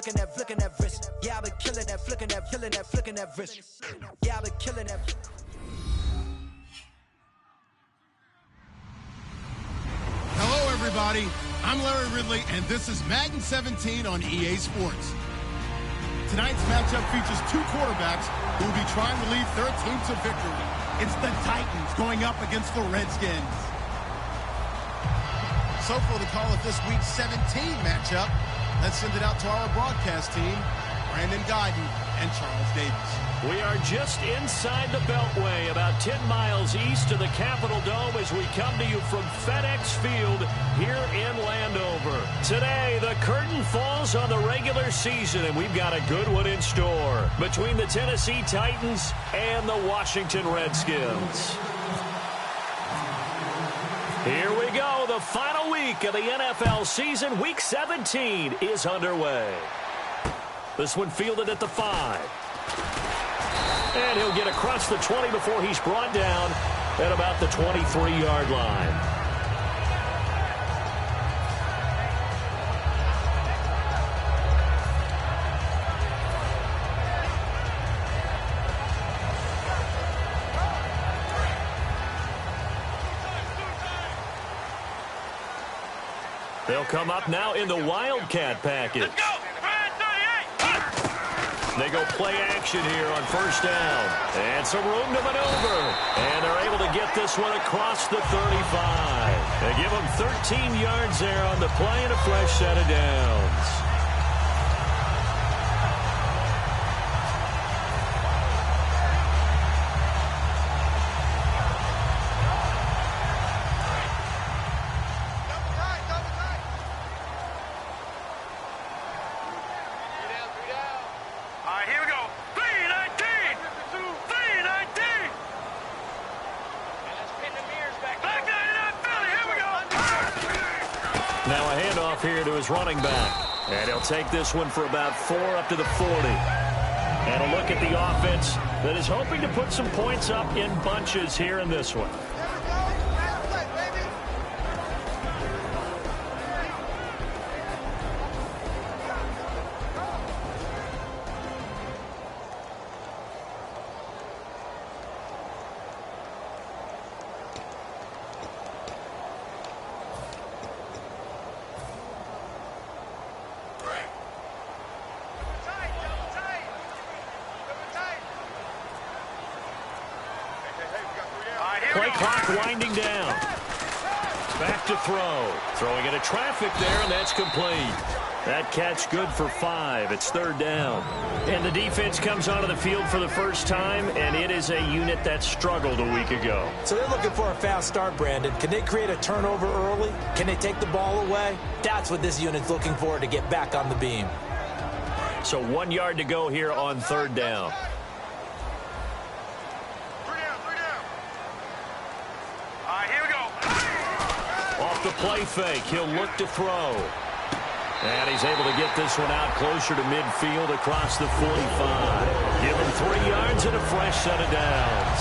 flicking that wrist. Yeah, I've been killing that, flicking that wrist. Yeah, I've been killing that. Hello, everybody. I'm Larry Ridley, and this is Madden 17 on EA Sports. Tonight's matchup features two quarterbacks who will be trying to lead their team to victory. It's the Titans going up against the Redskins. So for the call of this week's 17 matchup, let's send it out to our broadcast team, Brandon Guyton and Charles Davis. We are just inside the Beltway, about 10 miles east of the Capitol Dome as we come to you from FedEx Field here in Landover. Today, the curtain falls on the regular season, and we've got a good one in store between the Tennessee Titans and the Washington Redskins. Here we go. The final week of the NFL season. Week 17 is underway. This one fielded at the 5. And he'll get across the 20 before he's brought down at about the 23-yard line. They'll come up now in the Wildcat package. They go play action here on first down. And some room to maneuver. And they're able to get this one across the 35. They give them 13 yards there on the play and a fresh set of downs. Here to his running back. And he'll take this one for about 4 up to the 40. And a look at the offense that is hoping to put some points up in bunches here in this one. Play clock winding down. Back to throw. Throwing into traffic there, and that's complete. That catch good for 5. It's third down. And the defense comes onto the field for the first time, and it is a unit that struggled a week ago. So they're looking for a fast start, Brandon. Can they create a turnover early? Can they take the ball away? That's what this unit's looking for to get back on the beam. So 1 yard to go here on third down. The play fake. He'll look to throw. And he's able to get this one out closer to midfield across the 45. Give him 3 yards and a fresh set of downs.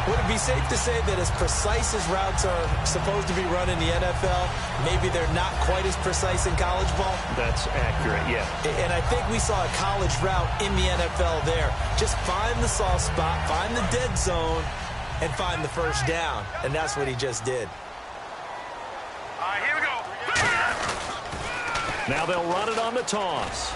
Would it be safe to say that as precise as routes are supposed to be run in the NFL, maybe they're not quite as precise in college ball? That's accurate, yeah. And I think we saw a college route in the NFL there. Just find the soft spot, find the dead zone, and find the first down. And that's what he just did. Now they'll run it on the toss.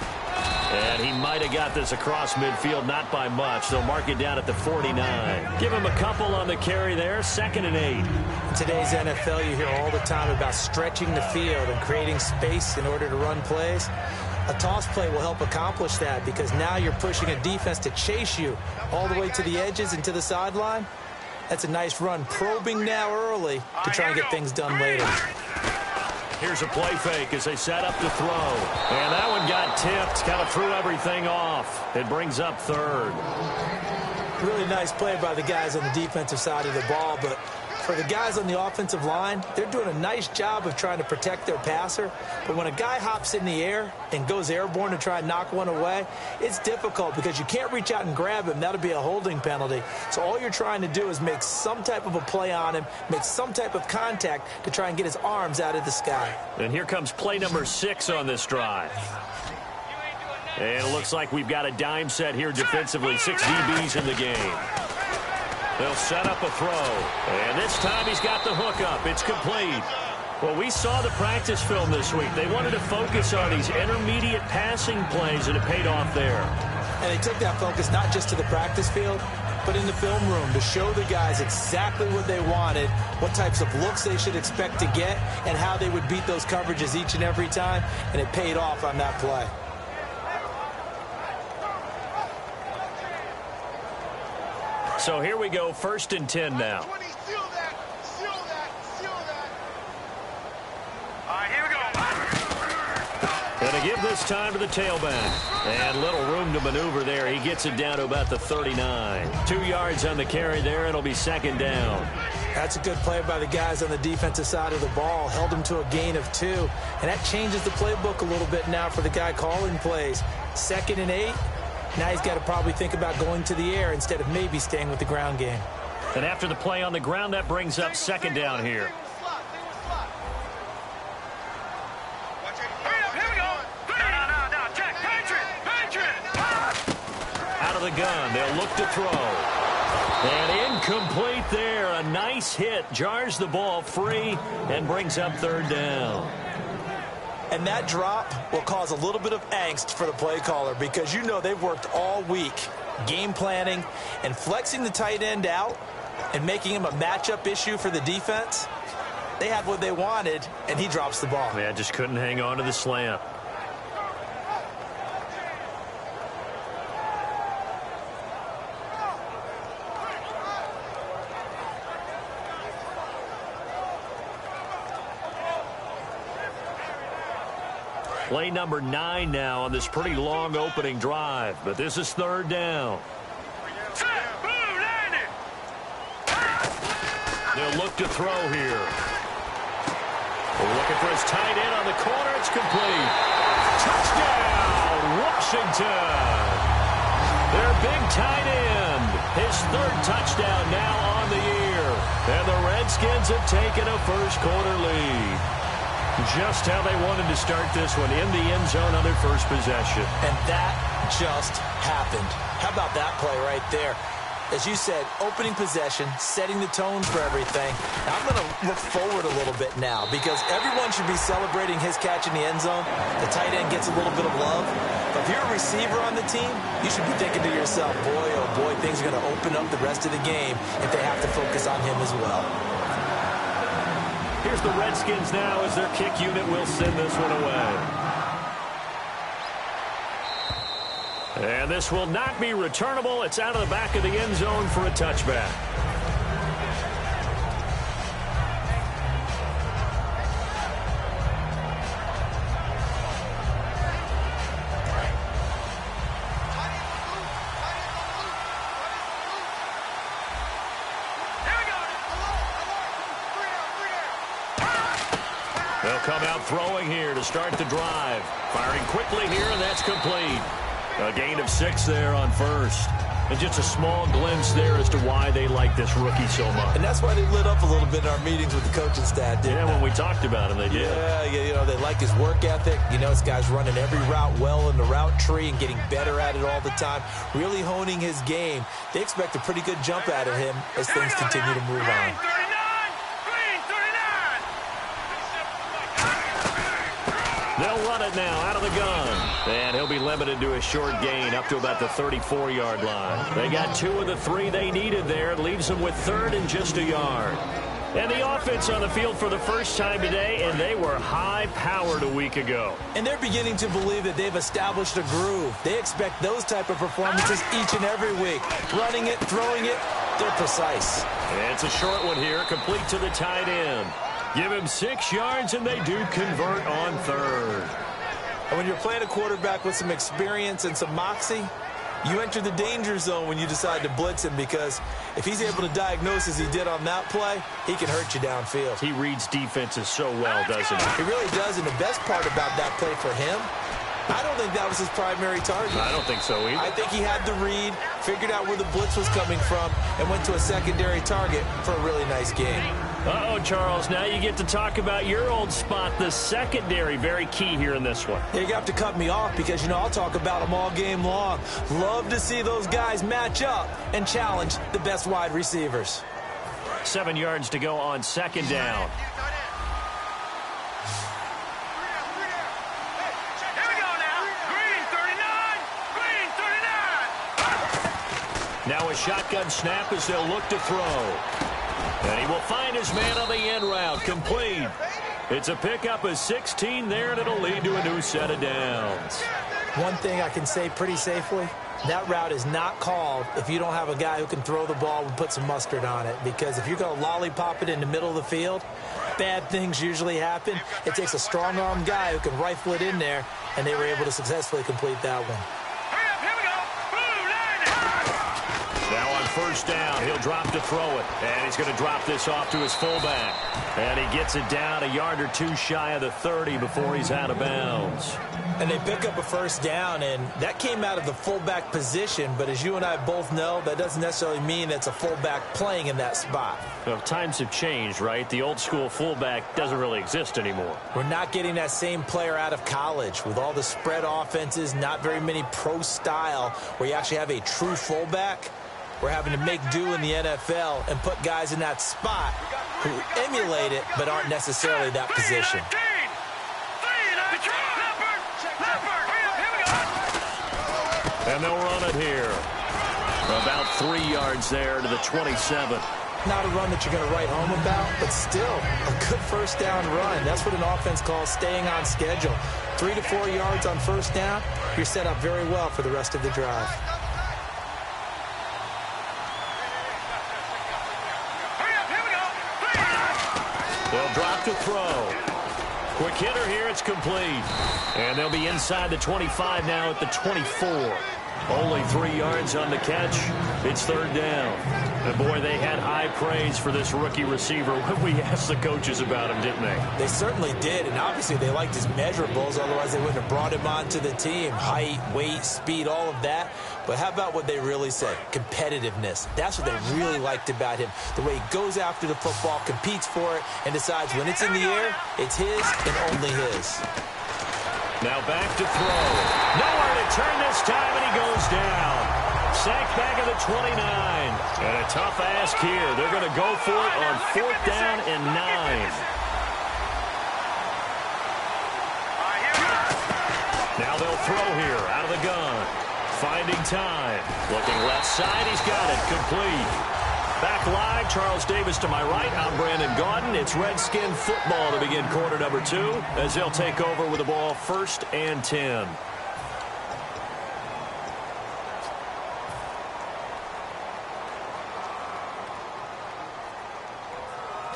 And he might have got this across midfield, not by much. They'll mark it down at the 49. Give him a couple on the carry there, 2nd and 8. In today's NFL, you hear all the time about stretching the field and creating space in order to run plays. A toss play will help accomplish that because now you're pushing a defense to chase you all the way to the edges and to the sideline. That's a nice run, probing now early to try and get things done later. Here's a play fake as they set up to throw. And that one got tipped, kind of threw everything off. It brings up third. Really nice play by the guys on the defensive side of the ball, but for the guys on the offensive line, they're doing a nice job of trying to protect their passer. But when a guy hops in the air and goes airborne to try and knock one away, it's difficult because you can't reach out and grab him. That'll be a holding penalty. So all you're trying to do is make some type of a play on him, make some type of contact to try and get his arms out of the sky. And here comes play number 6 on this drive. And it looks like we've got a dime set here defensively. 6 DBs in the game. They'll set up a throw. And this time he's got the hook up. It's complete. Well, we saw the practice film this week. They wanted to focus on these intermediate passing plays, and it paid off there. And they took that focus not just to the practice field, but in the film room to show the guys exactly what they wanted, what types of looks they should expect to get, and how they would beat those coverages each and every time, and it paid off on that play. So here we go, 1st and 10 now. Seal that. All right, here we go. Going to give this time to the tailback. And little room to maneuver there. He gets it down to about the 39. 2 yards on the carry there. It'll be 2nd down. That's a good play by the guys on the defensive side of the ball. Held him to a gain of 2. And that changes the playbook a little bit now for the guy calling plays. 2nd and 8. Now he's got to probably think about going to the air instead of maybe staying with the ground game. And after the play on the ground, that brings up 2nd down here. Out of the gun, they'll look to throw. And incomplete there. A nice hit. Jars the ball free and brings up 3rd down. And that drop will cause a little bit of angst for the play caller because you know they've worked all week game planning and flexing the tight end out and making him a matchup issue for the defense. They had what they wanted, and he drops the ball. Yeah, just couldn't hang on to the slant. Play number 9 now on this pretty long opening drive, but this is 3rd down. They'll look to throw here. Looking for his tight end on the corner. It's complete. Touchdown, Washington. Their big tight end. His 3rd touchdown now on the year. And the Redskins have taken a first-quarter lead. Just how they wanted to start this one, in the end zone on their first possession. And that just happened. How about that play right there? As you said, opening possession, setting the tone for everything. Now, I'm going to look forward a little bit now because everyone should be celebrating his catch in the end zone. The tight end gets a little bit of love. But if you're a receiver on the team, you should be thinking to yourself, boy, oh boy, things are going to open up the rest of the game if they have to focus on him as well. Here's the Redskins now as their kick unit will send this one away. And this will not be returnable. It's out of the back of the end zone for a touchback. They'll come out throwing here to start the drive. Firing quickly here, and that's complete. A gain of 6 there on 1st. And just a small glimpse there as to why they like this rookie so much. And that's why they lit up a little bit in our meetings with the coaching staff, didn't they? When we talked about him, they did. Yeah, you know, they like his work ethic. You know, this guy's running every route well in the route tree and getting better at it all the time, really honing his game. They expect a pretty good jump out of him as things continue to move on. They'll run it now out of the gun. And he'll be limited to a short gain up to about the 34-yard line. They got 2 of the 3 they needed there. It leaves them with 3rd and just a yard. And the offense on the field for the first time today, and they were high-powered a week ago. And they're beginning to believe that they've established a groove. They expect those type of performances each and every week. Running it, throwing it, they're precise. And it's a short one here, complete to the tight end. Give him 6 yards, and they do convert on 3rd. And when you're playing a quarterback with some experience and some moxie, you enter the danger zone when you decide to blitz him, because if he's able to diagnose as he did on that play, he can hurt you downfield. He reads defenses so well, doesn't he? He really does, and the best part about that play for him, I don't think that was his primary target. I don't think so either. I think he had the read, figured out where the blitz was coming from, and went to a secondary target for a really nice game. Uh-oh, Charles, now you get to talk about your old spot, the secondary. Very key here in this one. You have to cut me off because, you know, I'll talk about them all game long. Love to see those guys match up and challenge the best wide receivers. 7 yards to go on second down. Here we go now. Green 39. Green 39. Now a shotgun snap as they'll look to throw. And he will find his man on the end route. Complete. It's a pickup of 16 there, and it'll lead to a new set of downs. One thing I can say pretty safely, that route is not called if you don't have a guy who can throw the ball and put some mustard on it. Because if you're going to lollipop it in the middle of the field, bad things usually happen. It takes a strong-arm guy who can rifle it in there, and they were able to successfully complete that one. Now on first down, he'll drop to throw it. And he's going to drop this off to his fullback. And he gets it down a yard or two shy of the 30 before he's out of bounds. And they pick up a first down, and that came out of the fullback position. But as you and I both know, that doesn't necessarily mean it's a fullback playing in that spot. Well, times have changed, right? The old school fullback doesn't really exist anymore. We're not getting that same player out of college with all the spread offenses, not very many pro style where you actually have a true fullback. We're having to make do in the NFL and put guys in that spot who emulate it but aren't necessarily that position. And they'll run it here. About 3 yards there to the 27. Not a run that you're going to write home about, but still a good first down run. That's what an offense calls staying on schedule. 3 to 4 yards on first down, you're set up very well for the rest of the drive. They'll drop to throw. Quick hitter here, it's complete. And they'll be inside the 25 now at the 24. Only 3 yards on the catch. It's third down. And boy, they had high praise for this rookie receiver when we asked the coaches about him, didn't they? They certainly did, and obviously they liked his measurables, otherwise they wouldn't have brought him onto the team. Height, weight, speed, all of that. But how about what they really said? Competitiveness. That's what they really liked about him. The way he goes after the football, competes for it, and decides when it's in the air, it's his and only his. Now back to throw. Nowhere to turn this time, and he goes down. Sacked back at the 29. And a tough ask here. They're going to go for it on fourth down and 9. Now they'll throw here out of the gun. Finding time. Looking left side. He's got it. Complete. Back live, Charles Davis to my right. I'm Brandon Gaudin. It's Redskin football to begin quarter number 2 as they'll take over with the ball first and 10.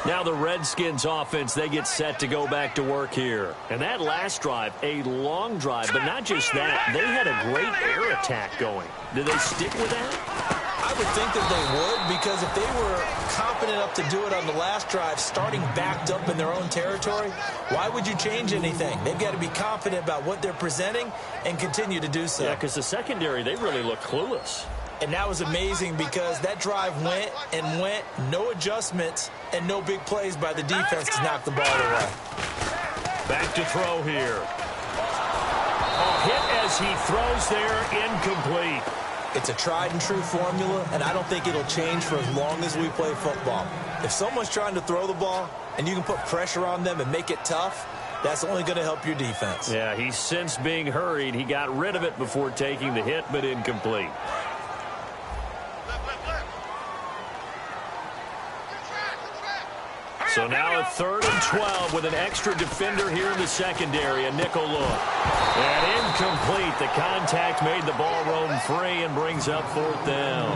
Now the Redskins offense, they get set to go back to work here. And that last drive, a long drive, but not just that. They had a great air attack going. Did they stick with that? I would think that they would, because if they were confident enough to do it on the last drive, starting backed up in their own territory, why would you change anything? They've got to be confident about what they're presenting and continue to do so. Yeah, because the secondary, they really look clueless. And that was amazing because that drive went and went, no adjustments, and no big plays by the defense to knock the ball away. Back to throw here. A hit as he throws there, incomplete. It's a tried-and-true formula, and I don't think it'll change for as long as we play football. If someone's trying to throw the ball and you can put pressure on them and make it tough, that's only going to help your defense. Yeah, he's since being hurried. He got rid of it before taking the hit, but incomplete. So now a 3rd and 12 with an extra defender here in the secondary, a nickel look. And incomplete. The contact made the ball roam free and brings up 4th down.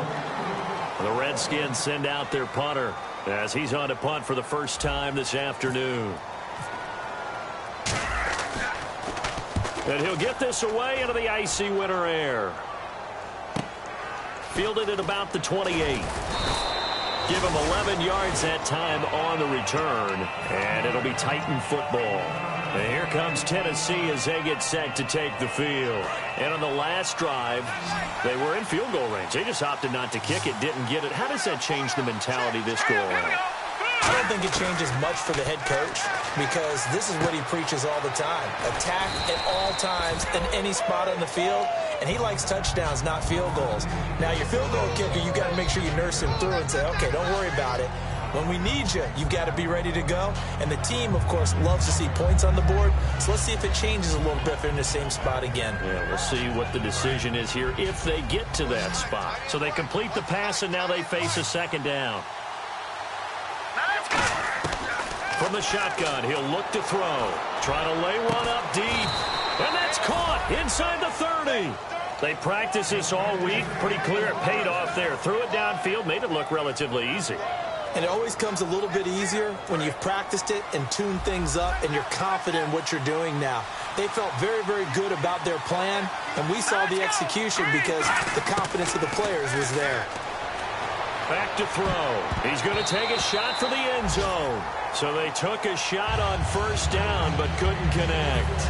The Redskins send out their punter as he's on to punt for the first time this afternoon. And he'll get this away into the icy winter air. Fielded at about the 28. Give him 11 yards that time on the return, and it'll be Titan football. And here comes Tennessee as they get set to take the field. And on the last drive, they were in field goal range. They just opted not to kick it, didn't get it. How does that change the mentality this go around? I don't think it changes much for the head coach because this is what he preaches all the time. Attack at all times in any spot on the field, and he likes touchdowns, not field goals. Now, your field goal kicker, you got to make sure you nurse him through and say, okay, don't worry about it. When we need you, you've got to be ready to go. And the team, of course, loves to see points on the board. So let's see if it changes a little bit if they're in the same spot again. Yeah, we'll see what the decision is here if they get to that spot. So they complete the pass, and now they face a second down. From the shotgun, he'll look to throw. Trying to lay one up deep. And that's caught inside the 30. They practiced this all week. Pretty clear it paid off there. Threw it downfield, made it look relatively easy. And it always comes a little bit easier when you've practiced it and tuned things up and you're confident in what you're doing now. They felt very, very good about their plan, and we saw the execution because the confidence of the players was there. Back to throw. He's going to take a shot for the end zone. So they took a shot on first down but couldn't connect.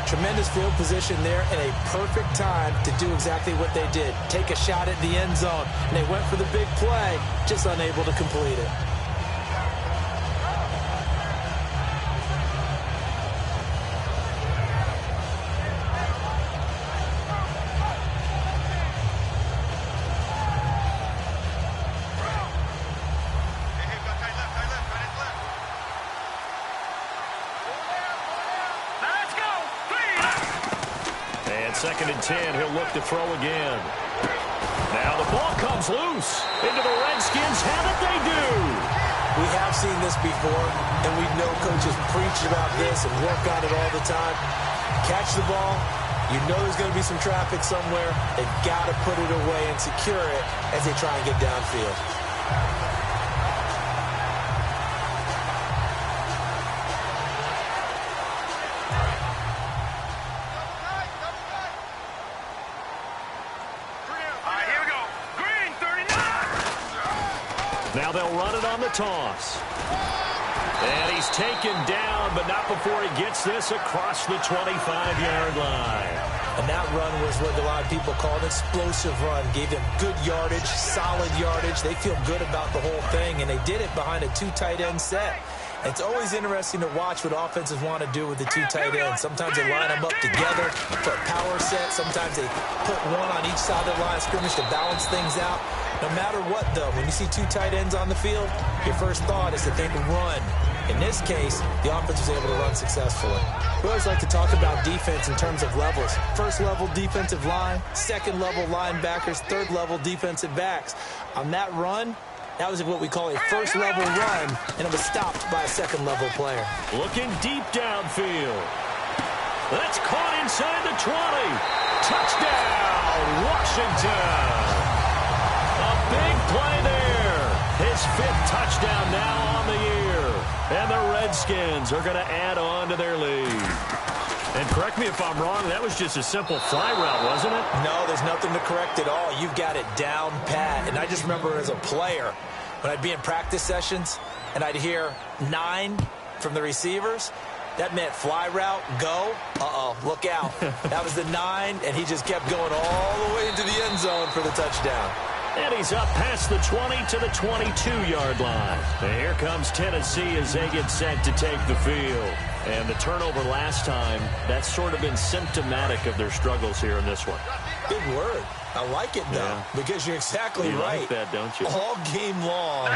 Tremendous field position there and a perfect time to do exactly what they did. Take a shot at the end zone. And they went for the big play, just unable to complete it. Second and 10, he'll look to throw again. Now the ball comes loose into the Redskins. How did they do? We have seen this before, and we know coaches preach about this and work on it all the time. Catch the ball. You know there's going to be some traffic somewhere. They've got to put it away and secure it as they try and get downfield. Now they'll run it on the toss. And he's taken down, but not before he gets this across the 25-yard line. And that run was what a lot of people call an explosive run. Gave them good yardage, solid yardage. They feel good about the whole thing, and they did it behind a two tight end set. It's always interesting to watch what offenses want to do with the two tight ends. Sometimes they line them up together for a power set. Sometimes they put one on each side of the line of scrimmage to balance things out. No matter what, though, when you see two tight ends on the field, your first thought is to think run. In this case, the offense was able to run successfully. We always like to talk about defense in terms of levels. First level defensive line, second level linebackers, third level defensive backs. On that run, that was what we call a first level run, and it was stopped by a second level player. Looking deep downfield. That's caught inside the 20. Touchdown, Washington. A big play there. His 5th touchdown now on the year. And the Redskins are going to add on to their lead. And correct me if I'm wrong, that was just a simple fly route, wasn't it? No, there's nothing to correct at all. You've got it down pat. And I just remember as a player, when I'd be in practice sessions and I'd hear 9 from the receivers, that meant fly route, go. Uh-oh, look out. That was the 9, and he just kept going all the way into the end zone for the touchdown. And he's up past the 20 to the 22-yard line. And here comes Tennessee as they get set to take the field. And the turnover last time, that's sort of been symptomatic of their struggles here in this one. Big word. I like it, though, because you're exactly right. You like that, don't you? All game long,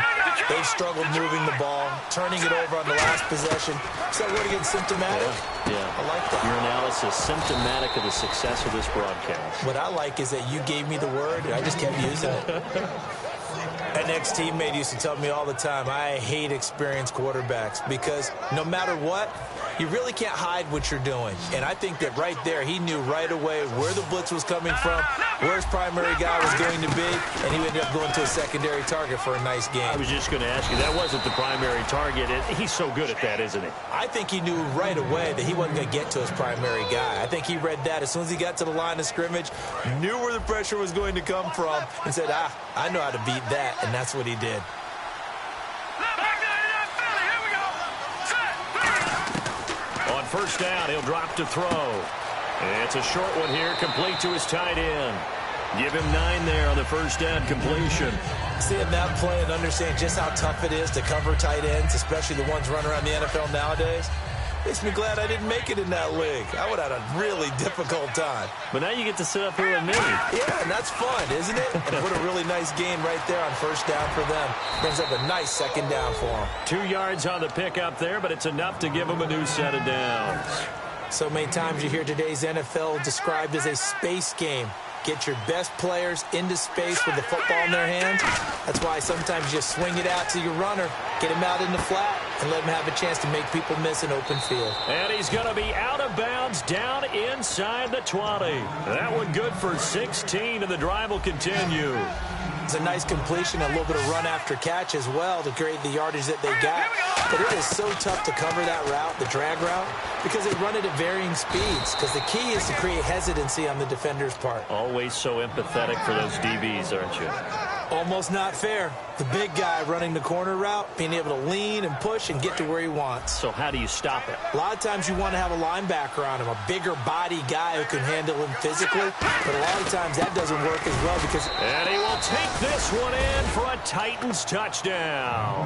they've struggled moving the ball, turning it over on the last possession. Is that word again, symptomatic? Yeah. I like that. Your analysis, symptomatic of the success of this broadcast. What I like is that you gave me the word, and I just kept using it. An ex-teammate used to tell me all the time, I hate experienced quarterbacks because no matter what, you really can't hide what you're doing. And I think that right there, he knew right away where the blitz was coming from, where his primary guy was going to be, and he ended up going to a secondary target for a nice game. I was just going to ask you, that wasn't the primary target. He's so good at that, isn't he? I think he knew right away that he wasn't going to get to his primary guy. I think he read that as soon as he got to the line of scrimmage, knew where the pressure was going to come from, and said, I know how to beat that, and that's what he did. On first down, he'll drop to throw. It's a short one here, complete to his tight end. Give him 9 there on the first down completion. Seeing that play and understanding just how tough it is to cover tight ends, especially the ones running around the NFL nowadays, makes me glad I didn't make it in that league. I would have had a really difficult time. But now you get to sit up here with me. Yeah, and that's fun, isn't it? And what a really nice game right there on first down for them. Brings up a nice second down for them. 2 yards on the pickup there, but it's enough to give them a new set of downs. So many times you hear today's NFL described as a space game. Get your best players into space with the football in their hands. That's why sometimes you just swing it out to your runner, get him out in the flat, and let him have a chance to make people miss an open field. And he's going to be out of bounds down inside the 20. That one good for 16, and the drive will continue. It's a nice completion, a little bit of run after catch as well to create the yardage that they got. But it is so tough to cover that route, the drag route, because they run it at varying speeds. Because the key is to create hesitancy on the defender's part. Always so empathetic for those DBs, aren't you? Almost not fair. The big guy running the corner route, being able to lean and push and get to where he wants. So how do you stop it? A lot of times you want to have a linebacker on him, a bigger body guy who can handle him physically. But a lot of times that doesn't work as well because... And he will take this one in for a Titans touchdown.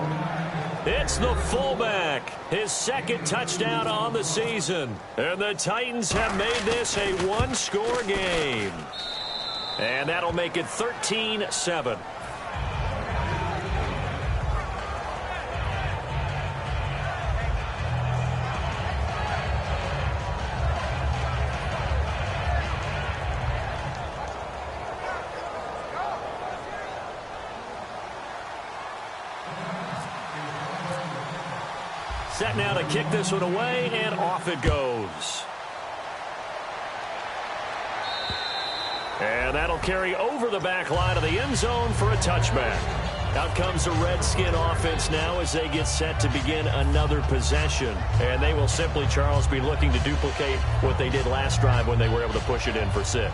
It's the fullback, his second touchdown on the season. And the Titans have made this a one-score game. And that'll make it 13-7. Set now to kick this one away, and off it goes. And that'll carry over the back line of the end zone for a touchback. Out comes the Redskin offense now as they get set to begin another possession. And they will simply, Charles, be looking to duplicate what they did last drive when they were able to push it in for 6.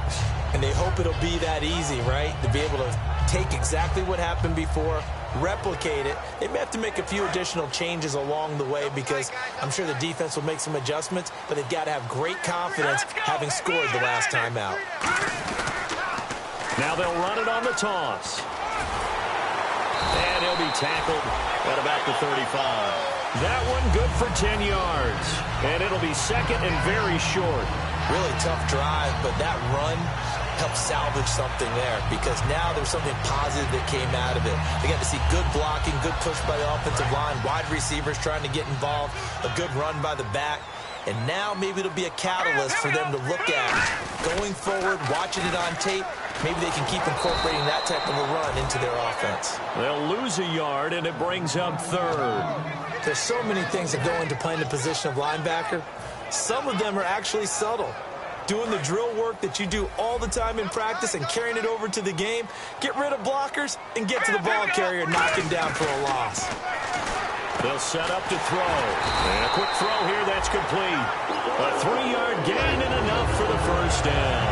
And they hope it'll be that easy, right? To be able to take exactly what happened before, replicate it. They may have to make a few additional changes along the way because I'm sure the defense will make some adjustments, but they've got to have great confidence having scored the last time out. Now they'll run it on the toss. And he'll be tackled at about the 35. That one good for 10 yards. And it'll be second and very short. Really tough drive, but that run helped salvage something there because now there's something positive that came out of it. They got to see good blocking, good push by the offensive line, wide receivers trying to get involved, a good run by the back. And now maybe it'll be a catalyst for them to look at going forward, watching it on tape. Maybe they can keep incorporating that type of a run into their offense. They'll lose a yard, and it brings up third. There's so many things that go into playing the position of linebacker. Some of them are actually subtle. Doing the drill work that you do all the time in practice and carrying it over to the game. Get rid of blockers and get to the ball carrier, knock him down for a loss. They'll set up to throw. And a quick throw here, that's complete. A 3-yard gain and enough for the first down.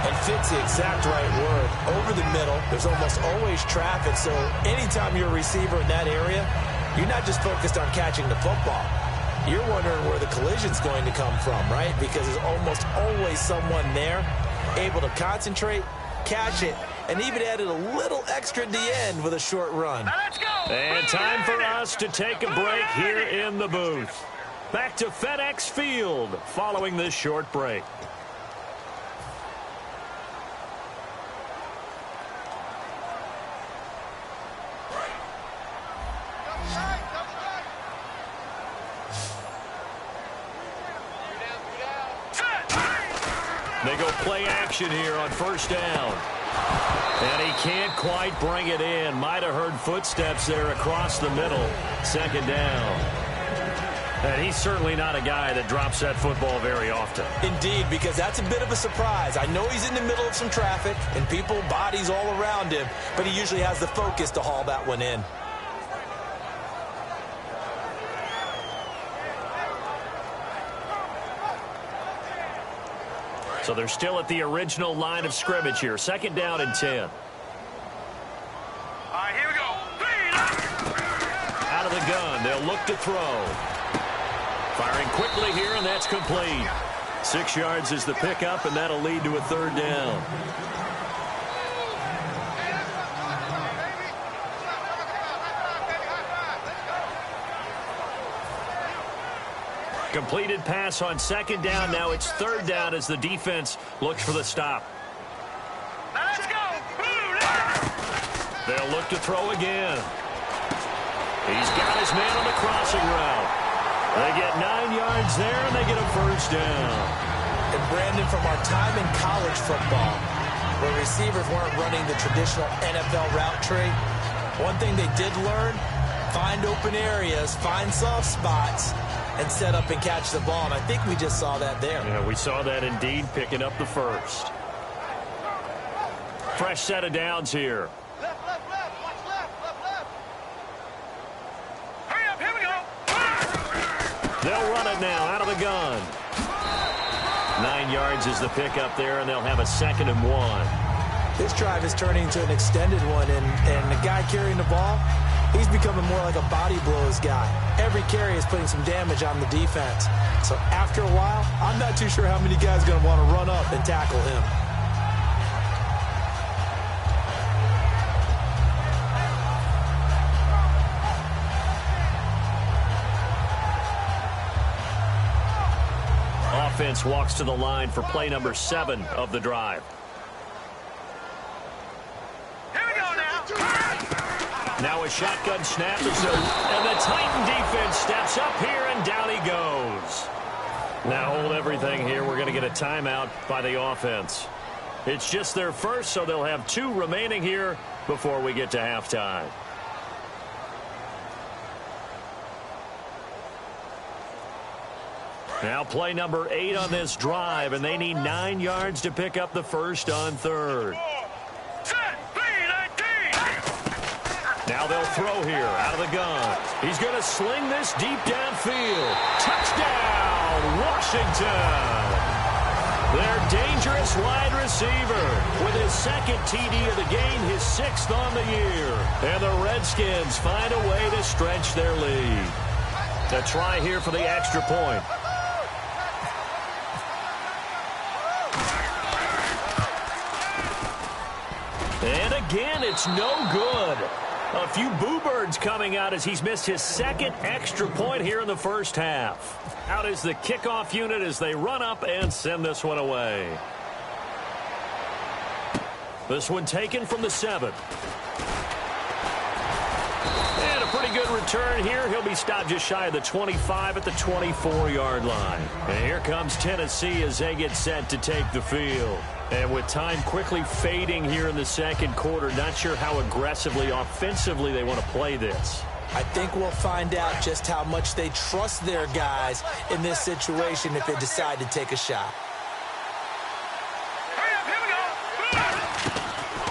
And fits the exact right word. Over the middle, there's almost always traffic, so anytime you're a receiver in that area, you're not just focused on catching the football. You're wondering where the collision's going to come from, right? Because there's almost always someone there able to concentrate, catch it, and even added a little extra at the end with a short run. Now let's go. And time for us to take a break here in the booth. Back to FedEx Field following this short break. They go play action here on first down. And he can't quite bring it in. Might have heard footsteps there across the middle. Second down. And he's certainly not a guy that drops that football very often. Indeed, because that's a bit of a surprise. I know he's in the middle of some traffic and people, bodies all around him, but he usually has the focus to haul that one in. So they're still at the original line of scrimmage here. Second down and 10. All right, here we go. Out of the gun, they'll look to throw. Firing quickly here, and that's complete. 6 yards is the pickup, and that'll lead to a third down. Completed pass on second down. Now it's third down as the defense looks for the stop. Now let's go. They'll look to throw again. He's got his man on the crossing route. They get 9 yards there, and they get a first down. And Brandon, from our time in college football, where receivers weren't running the traditional NFL route tree, one thing they did learn, find open areas, find soft spots, and set up and catch the ball. And I think we just saw that there. Yeah, we saw that indeed, picking up the first. Fresh set of downs here. Left, left, left. Watch left, left, left. Hurry up, here we go. They'll run it now out of the gun. 9 yards is the pickup there, and they'll have a 2nd and 1. This drive is turning into an extended one, and the guy carrying the ball, he's becoming more like a body blows guy. Every carry is putting some damage on the defense. So after a while, I'm not too sure how many guys are going to want to run up and tackle him. Offense walks to the line for play number 7 of the drive. Here we go now. Now a shotgun snap, and the Titan defense steps up here, and down he goes. Now hold everything here. We're going to get a timeout by the offense. It's just their first, so they'll have 2 remaining here before we get to halftime. Now play number 8 on this drive, and they need 9 yards to pick up the first on third. Set, B-19. Now they'll throw here out of the gun. He's going to sling this deep downfield. Touchdown, Washington. Their dangerous wide receiver with his 2nd TD of the game, his 6th on the year. And the Redskins find a way to stretch their lead. A try here for the extra point. And again, it's no good. A few boo birds coming out as he's missed his 2nd extra point here in the first half. Out is the kickoff unit as they run up and send this one away. This one taken from the 7. And a pretty good return here. He'll be stopped just shy of the 25 at the 24-yard line. And here comes Tennessee as they get set to take the field. And with time quickly fading here in the 2nd quarter, not sure how aggressively, offensively they want to play this. I think we'll find out just how much they trust their guys in this situation if they decide to take a shot. Hurry up, here we go.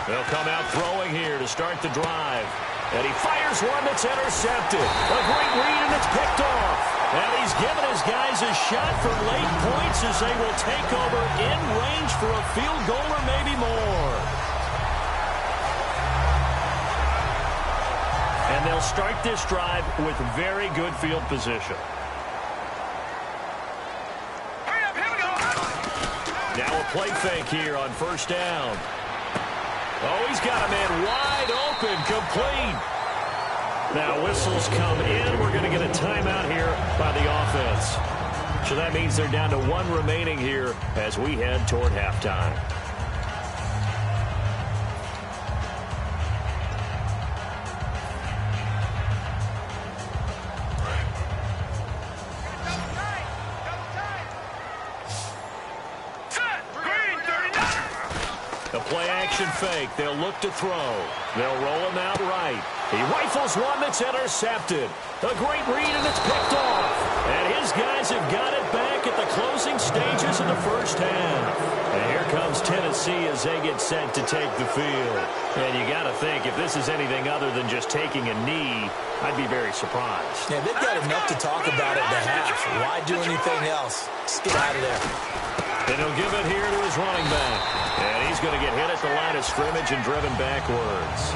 They'll come out throwing here to start the drive. And he fires one that's intercepted. A great read, and it's picked off. And he's given his guys a shot for late points as they will take over in range for a field goal or maybe more. And they'll start this drive with very good field position. Hurry up, here we go. Now a play fake here on first down. Oh, he's got a man wide open, complete. Now whistles come in. We're going to get a timeout here by the offense. So that means they're down to 1 remaining here as we head toward halftime. Set, green 39. The play action fake. They'll look to throw. They'll roll him out right. He rifles one that's intercepted. A great read, and it's picked off. And his guys have got it back at the closing stages of the first half. And here comes Tennessee as they get set to take the field. And you got to think, if this is anything other than just taking a knee, I'd be very surprised. Yeah, they've got enough to talk about at the half. Why do anything else? Just get out of there. And he'll give it here to his running back. And he's going to get hit at the line of scrimmage and driven backwards.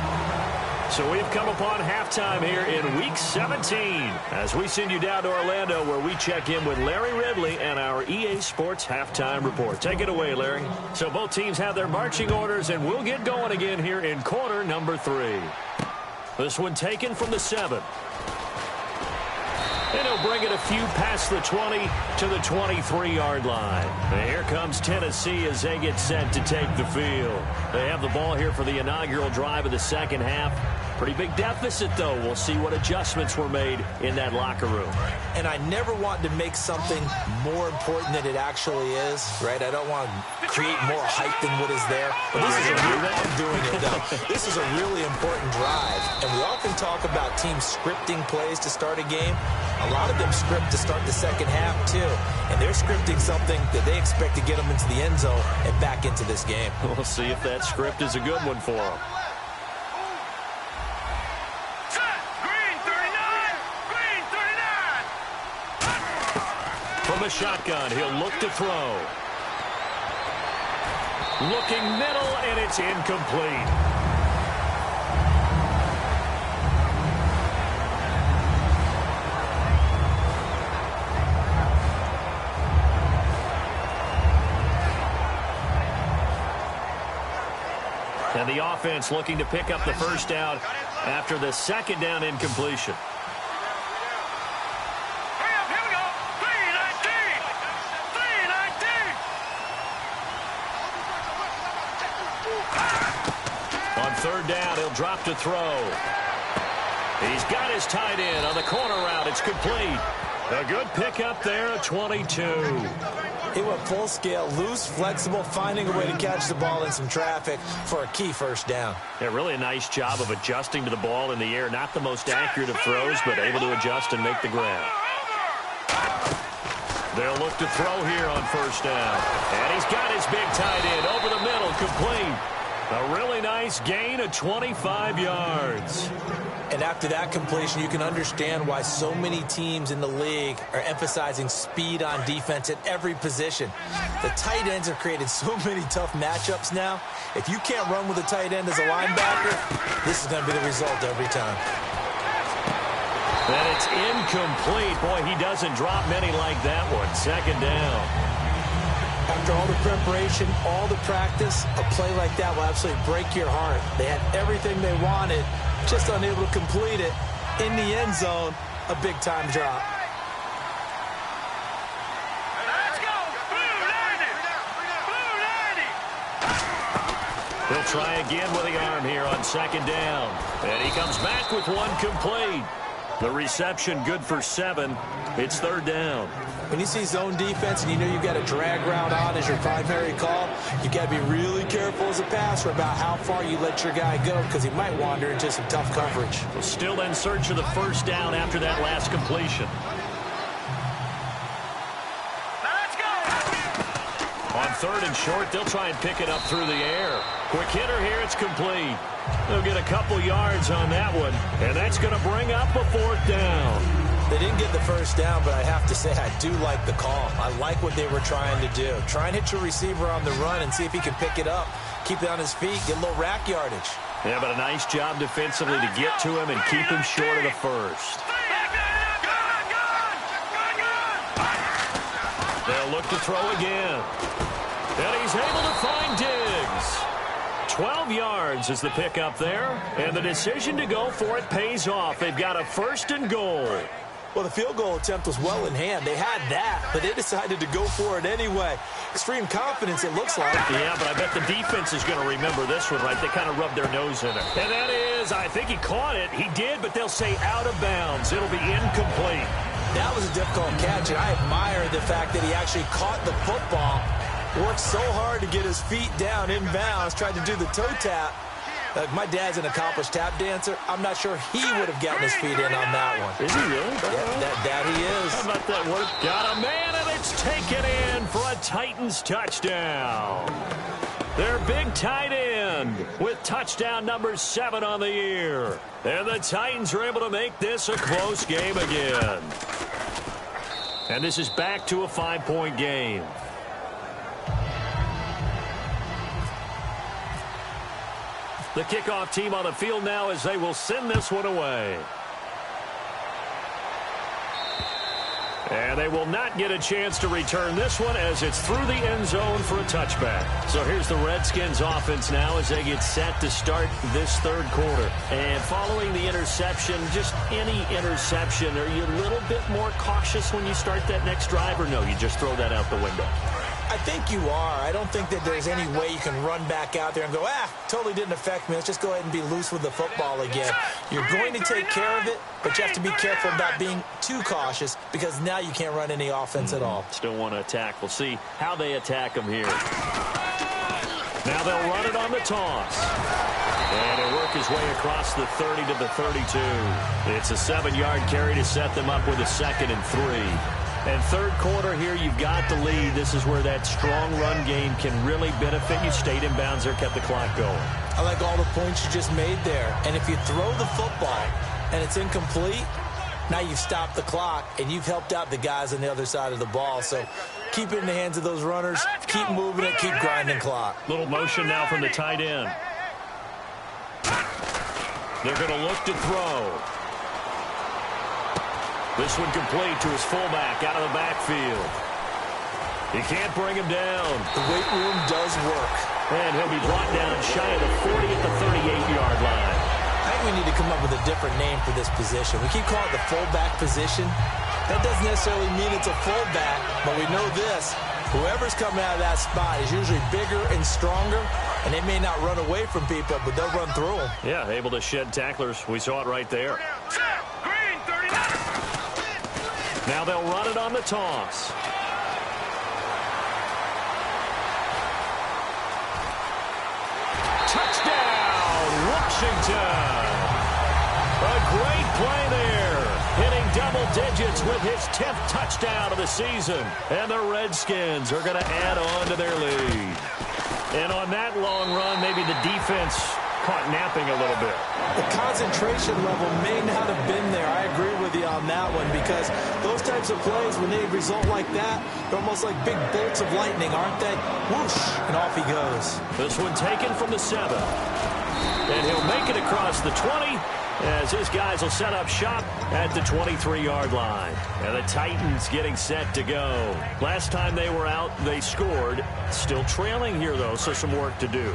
So we've come upon halftime here in Week 17 as we send you down to Orlando where we check in with Larry Ridley and our EA Sports Halftime Report. Take it away, Larry. So both teams have their marching orders, and we'll get going again here in quarter number 3. This one taken from the 7. And he'll bring it a few past the 20 to the 23-yard line. And here comes Tennessee as they get set to take the field. They have the ball here for the inaugural drive of the second half. Pretty big deficit, though. We'll see what adjustments were made in that locker room. And I never want to make something more important than it actually is, right? I don't want to create more hype than what is there. But this is I'm doing it, though. This is a really important drive. And we often talk about teams scripting plays to start a game. A lot of them script to start the second half, too. And they're scripting something that they expect to get them into the end zone and back into this game. We'll see if that script is a good one for them. From a shotgun, he'll look to throw. Looking middle, and it's incomplete. And the offense looking to pick up the first down after the second down incompletion. Third down, he'll drop to throw. He's got his tight end on the corner route. It's complete. A good pickup there at 22. He went full scale, loose, flexible, finding a way to catch the ball in some traffic for a key first down. Yeah, really a nice job of adjusting to the ball in the air. Not the most accurate of throws, but able to adjust and make the grab. They'll look to throw here on first down. And he's got his big tight end over the middle, complete. A really nice gain of 25 yards. And after that completion, you can understand why so many teams in the league are emphasizing speed on defense at every position. The tight ends have created so many tough matchups now. If you can't run with a tight end as a linebacker, this is going to be the result every time. And it's incomplete. Boy, he doesn't drop many like that one. Second down. After all the preparation, all the practice, a play like that will absolutely break your heart. They had everything they wanted, just unable to complete it. In the end zone, a big-time drop. Let's go! Blue 90! Blue 90! He'll try again with the arm here on second down. And he comes back with one complete. The reception good for 7. It's third down. When you see zone defense and you know you've got a drag route on as your primary call, you've got to be really careful as a passer about how far you let your guy go because he might wander into some tough coverage. Still in search of the first down after that last completion. Let's go! On third and short, they'll try and pick it up through the air. Quick hitter here, it's complete. They'll get a couple yards on that one, and that's going to bring up a fourth down. They didn't get the first down, but I have to say I do like the call. I like what they were trying to do. Try and hit your receiver on the run and see if he can pick it up. Keep it on his feet, get a little rack yardage. Yeah, but a nice job defensively to get to him and keep him short of the first. They'll look to throw again. And he's able to find Diggs. 12 yards is the pickup there, and the decision to go for it pays off. They've got a first and goal. Well, the field goal attempt was well in hand. They had that, but they decided to go for it anyway. Extreme confidence, it looks like. Yeah, but I bet the defense is going to remember this one, right? They kind of rubbed their nose in it. And that is, I think he caught it. He did, but they'll say out of bounds. It'll be incomplete. That was a difficult catch, and I admire the fact that he actually caught the football. Worked so hard to get his feet down inbounds, tried to do the toe tap. My dad's an accomplished tap dancer. I'm not sure he would have gotten his feet in on that one. Is he really? Yeah, that he is. How about that work? Got a man, and it's taken in for a Titans touchdown. Their big tight end with touchdown number 7 on the year. And the Titans are able to make this a close game again. And this is back to a 5-point game. The kickoff team on the field now as they will send this one away. And they will not get a chance to return this one as it's through the end zone for a touchback. So here's the Redskins offense now as they get set to start this third quarter. And following the interception, just any interception, are you a little bit more cautious when you start that next drive, or no, you just throw that out the window? I think you are. I don't think that there's any way you can run back out there and go, totally didn't affect me. Let's just go ahead and be loose with the football again. You're going to take care of it, but you have to be careful about being too cautious because now you can't run any offense at all. Still want to attack. We'll see how they attack them here. Now they'll run it on the toss. And he'll work his way across the 30 to the 32. It's a 7-yard carry to set them up with a 2nd and 3. And third quarter here, you've got the lead. This is where that strong run game can really benefit you. Stayed in bounds there, kept the clock going. I like all the points you just made there. And if you throw the football and it's incomplete, now you've stopped the clock and you've helped out the guys on the other side of the ball. So keep it in the hands of those runners. Keep moving it. Keep grinding clock. Little motion now from the tight end. They're going to look to throw. This one complete to his fullback out of the backfield. He can't bring him down. The weight room does work. And he'll be brought down shy of the 40 at the 38-yard line. I think we need to come up with a different name for this position. We keep calling it the fullback position. That doesn't necessarily mean it's a fullback, but we know this. Whoever's coming out of that spot is usually bigger and stronger, and they may not run away from people, but they'll run through them. Yeah, able to shed tacklers. We saw it right there. Now they'll run it on the toss. Touchdown, Washington. A great play there. Hitting double digits with his 10th touchdown of the season. And the Redskins are going to add on to their lead. And on that long run, maybe the defense caught napping a little bit. The concentration level may not have been there. I agree with you on that one because those types of plays, when they result like that, they're almost like big bolts of lightning, aren't they? Whoosh, and off he goes. This one taken from the 7. And he'll make it across the 20 as his guys will set up shop at the 23-yard line. And the Titans getting set to go. Last time they were out, they scored. Still trailing here, though, so some work to do.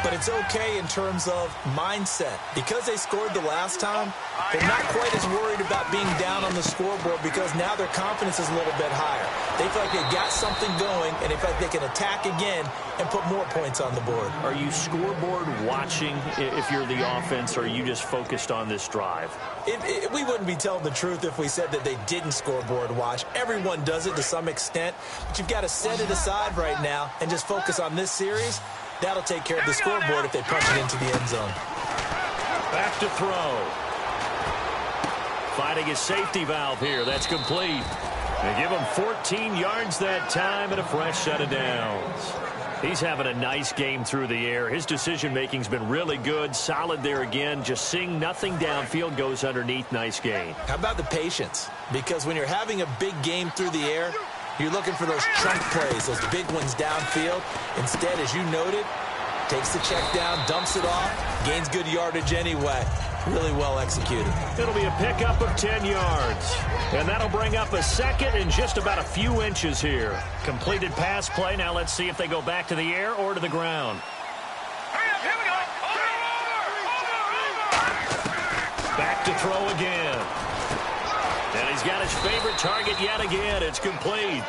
But it's okay in terms of mindset. Because they scored the last time, they're not quite as worried about being down on the scoreboard because now their confidence is a little bit higher. They feel like they got something going, and they feel like they can attack again and put more points on the board. Are you scoreboard watching if you're the offense, or are you just focused on this drive? We wouldn't be telling the truth if we said that they didn't scoreboard watch. Everyone does it to some extent, but you've got to set it aside right now and just focus on this series. That'll take care of the scoreboard if they punch it into the end zone. Back to throw. Finding his safety valve here. That's complete. They give him 14 yards that time and a fresh set of downs. He's having a nice game through the air. His decision-making's been really good. Solid there again. Just seeing nothing downfield goes underneath. Nice gain. How about the patience? Because when you're having a big game through the air, you're looking for those chunk plays, those big ones downfield. Instead, as you noted, takes the check down, dumps it off, gains good yardage anyway. Really well executed. It'll be a pickup of 10 yards. And that'll bring up a 2nd and just about a few inches here. Completed pass play. Now let's see if they go back to the air or to the ground. Here we go. Over. Back to throw again. And he's got his favorite target yet again. It's complete.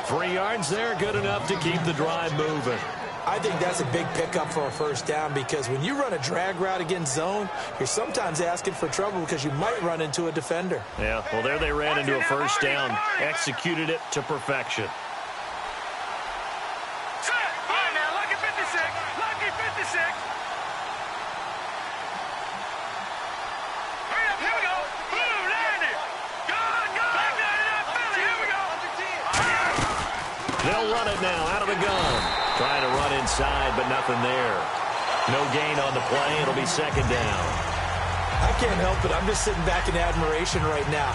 3 yards there, good enough to keep the drive moving. I think that's a big pickup for a first down because when you run a drag route against zone, you're sometimes asking for trouble because you might run into a defender. Yeah, well, there they ran into a first down. Executed it to perfection. All right, now, lucky 56. Lucky 56. Hurry up, here we go. Blue, landed. Good. Back down in that Philly. Here we go. They'll run it now out of the gun. Trying to run inside, but nothing there. No gain on the play. It'll be 2nd down. I can't help it. I'm just sitting back in admiration right now.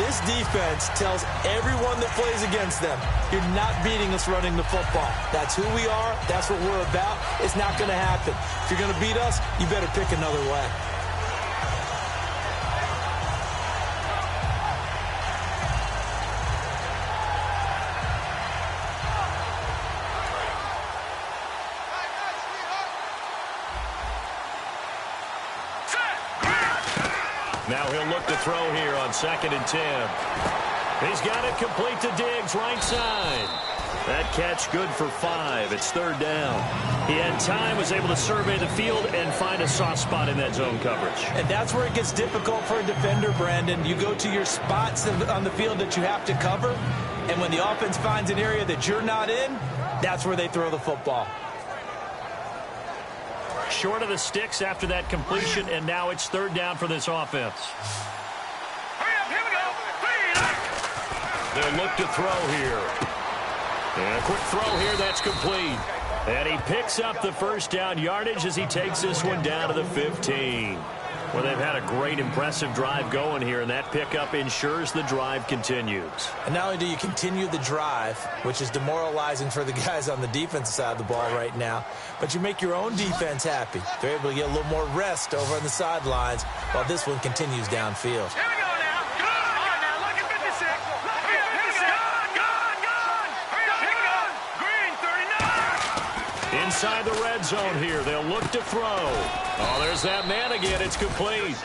This defense tells everyone that plays against them, you're not beating us running the football. That's who we are. That's what we're about. It's not going to happen. If you're going to beat us, you better pick another way. Now he'll look to throw here on 2nd and 10. He's got it complete to Diggs, right side. That catch good for 5. It's 3rd down. He had time, was able to survey the field and find a soft spot in that zone coverage. And that's where it gets difficult for a defender, Brandon. You go to your spots on the field that you have to cover, and when the offense finds an area that you're not in, that's where they throw the football. Short of the sticks after that completion, and now it's 3rd down for this offense. Here we go. They'll look to throw here. And a quick throw here, that's complete. And he picks up the 1st down yardage as he takes this one down to the 15. Well, they've had a great, impressive drive going here, and that pickup ensures the drive continues. And not only do you continue the drive, which is demoralizing for the guys on the defensive side of the ball right now, but you make your own defense happy. They're able to get a little more rest over on the sidelines while this one continues downfield. Here we go now. Come on now. Look at 56. Look at 56. Gone. Here we go. Green, 39. Inside the red zone here, they'll look to throw. Oh, there's that man again. It's complete.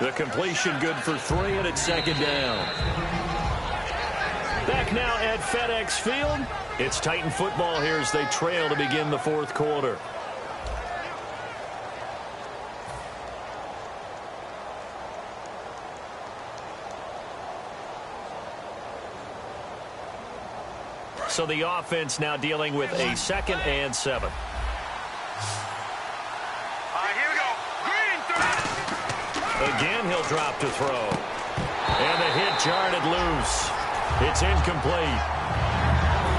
The completion good for 3, and it's 2nd down. Back now at FedEx Field. It's Titan football here as they trail to begin the 4th quarter. So the offense now dealing with a 2nd and 7. Here we go. Green, 30. Again, he'll drop to throw. And the hit jarred it loose. It's incomplete.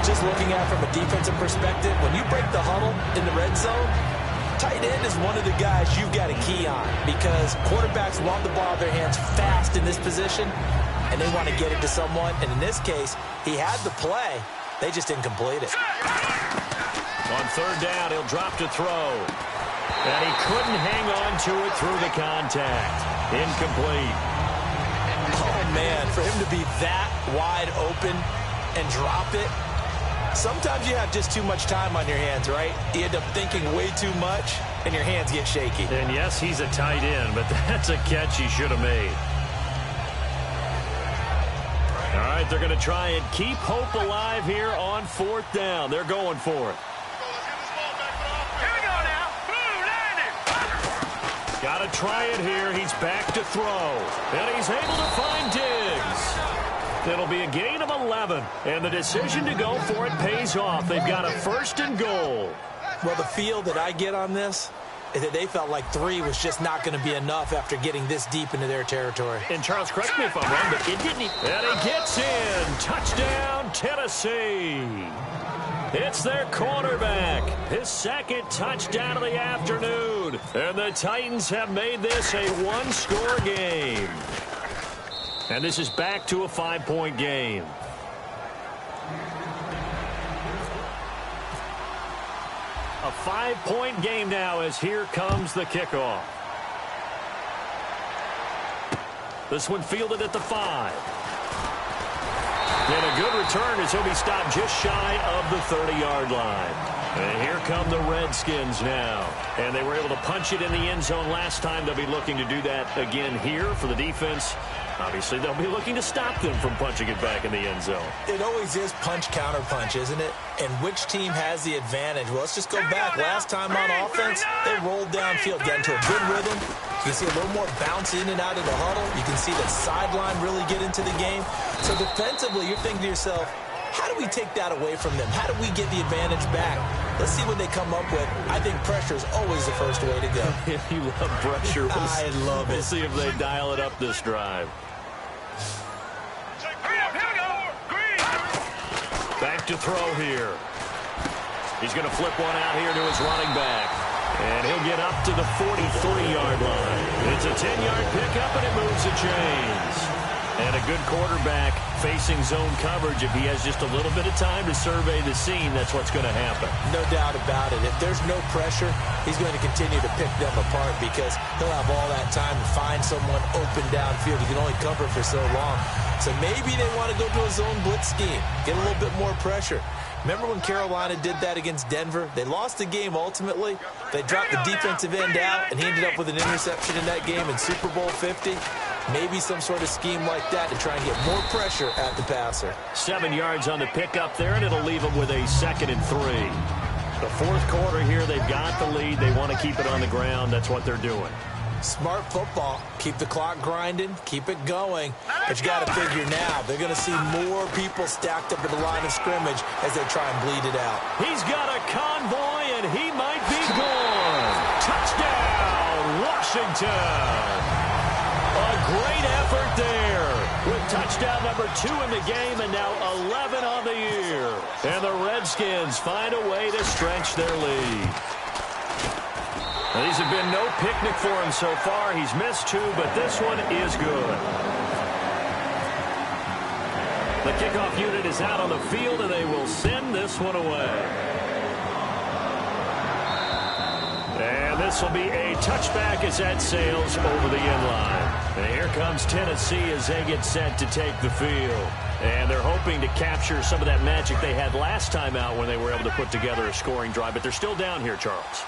Just looking at it from a defensive perspective, when you break the huddle in the red zone, tight end is one of the guys you've got a key on because quarterbacks want the ball in their hands fast in this position, and they want to get it to someone. And in this case, he had the play. They just didn't complete it. On 3rd down, he'll drop to throw. And he couldn't hang on to it through the contact. Incomplete. Oh, man, for him to be that wide open and drop it, sometimes you have just too much time on your hands, right? You end up thinking way too much, and your hands get shaky. And yes, he's a tight end, but that's a catch he should have made. All right, they're going to try and keep hope alive here on 4th down. They're going for it. Here we go now. Blue, landing. Got to try it here. He's back to throw. And he's able to find Diggs. It'll be a gain of 11. And the decision to go for it pays off. They've got a 1st and goal. Well, the feel that I get on this is that they felt like 3 was just not going to be enough after getting this deep into their territory. And Charles, correct me if I'm wrong, but it didn't. And he gets in. Touchdown, Tennessee. It's their quarterback. His 2nd touchdown of the afternoon. And the Titans have made this a 1-score game. And this is back to a 5-point game. A 5-point game now as here comes the kickoff. This one fielded at the 5. And a good return as he'll be stopped just shy of the 30-yard line. And here come the Redskins now. And they were able to punch it in the end zone last time. They'll be looking to do that again here for the defense. Obviously, they'll be looking to stop them from punching it back in the end zone. It always is punch-counter-punch, isn't it? And which team has the advantage? Well, let's just go back. Last time on offense, they rolled downfield, got into a good rhythm. You can see a little more bounce in and out of the huddle. You can see the sideline really get into the game. So defensively, you're thinking to yourself, how do we take that away from them? How do we get the advantage back? Let's see what they come up with. I think pressure is always the first way to go. You love pressure. I love it. We'll see if they dial it up this drive. Back to throw here. He's going to flip one out here to his running back. And he'll get up to the 43-yard line. It's a 10-yard pickup, and it moves the chains. And a good quarterback facing zone coverage. If he has just a little bit of time to survey the scene, that's what's going to happen. No doubt about it. If there's no pressure, he's going to continue to pick them apart because he'll have all that time to find someone open downfield. He can only cover for so long. So maybe they want to go to a zone blitz scheme, get a little bit more pressure. Remember when Carolina did that against Denver? They lost the game ultimately. They dropped the defensive end out, and he ended up with an interception in that game in Super Bowl 50. Maybe some sort of scheme like that to try and get more pressure at the passer. 7 yards on the pickup there, and it'll leave them with a 2nd and 3. The fourth quarter here, they've got the lead. They want to keep it on the ground. That's what they're doing. Smart football. Keep the clock grinding. Keep it going. But you got to figure now, they're going to see more people stacked up at the line of scrimmage as they try and bleed it out. He's got a convoy, and he might be gone. Touchdown, Washington. A great effort there with touchdown number 2 in the game and now 11 on the year. And the Redskins find a way to stretch their lead. Now, these have been no picnic for him so far. He's missed 2, but this one is good. The kickoff unit is out on the field, and they will send this one away. And this will be a touchback as that sails over the end line. And here comes Tennessee as they get set to take the field. And they're hoping to capture some of that magic they had last time out when they were able to put together a scoring drive. But they're still down here, Charles.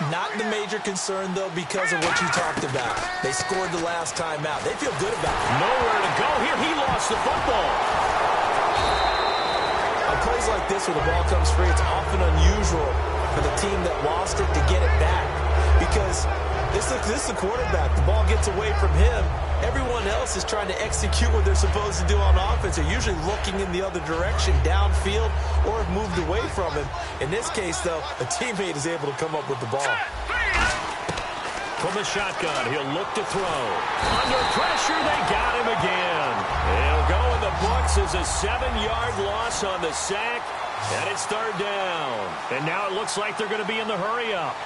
Not the major concern, though, because of what you talked about. They scored the last time out. They feel good about it. Nowhere to go here. He lost the football. On plays like this where the ball comes free, it's often unusual for the team that lost it to get it back. Because this is the quarterback. The ball gets away from him. Everyone else is trying to execute what they're supposed to do on offense. They're usually looking in the other direction, downfield, or have moved away from him. In this case, though, a teammate is able to come up with the ball. From the shotgun, he'll look to throw. Under pressure, they got him again. He'll go in the books as a 7-yard loss on the sack, and it's 3rd down. And now it looks like they're going to be in the hurry-up.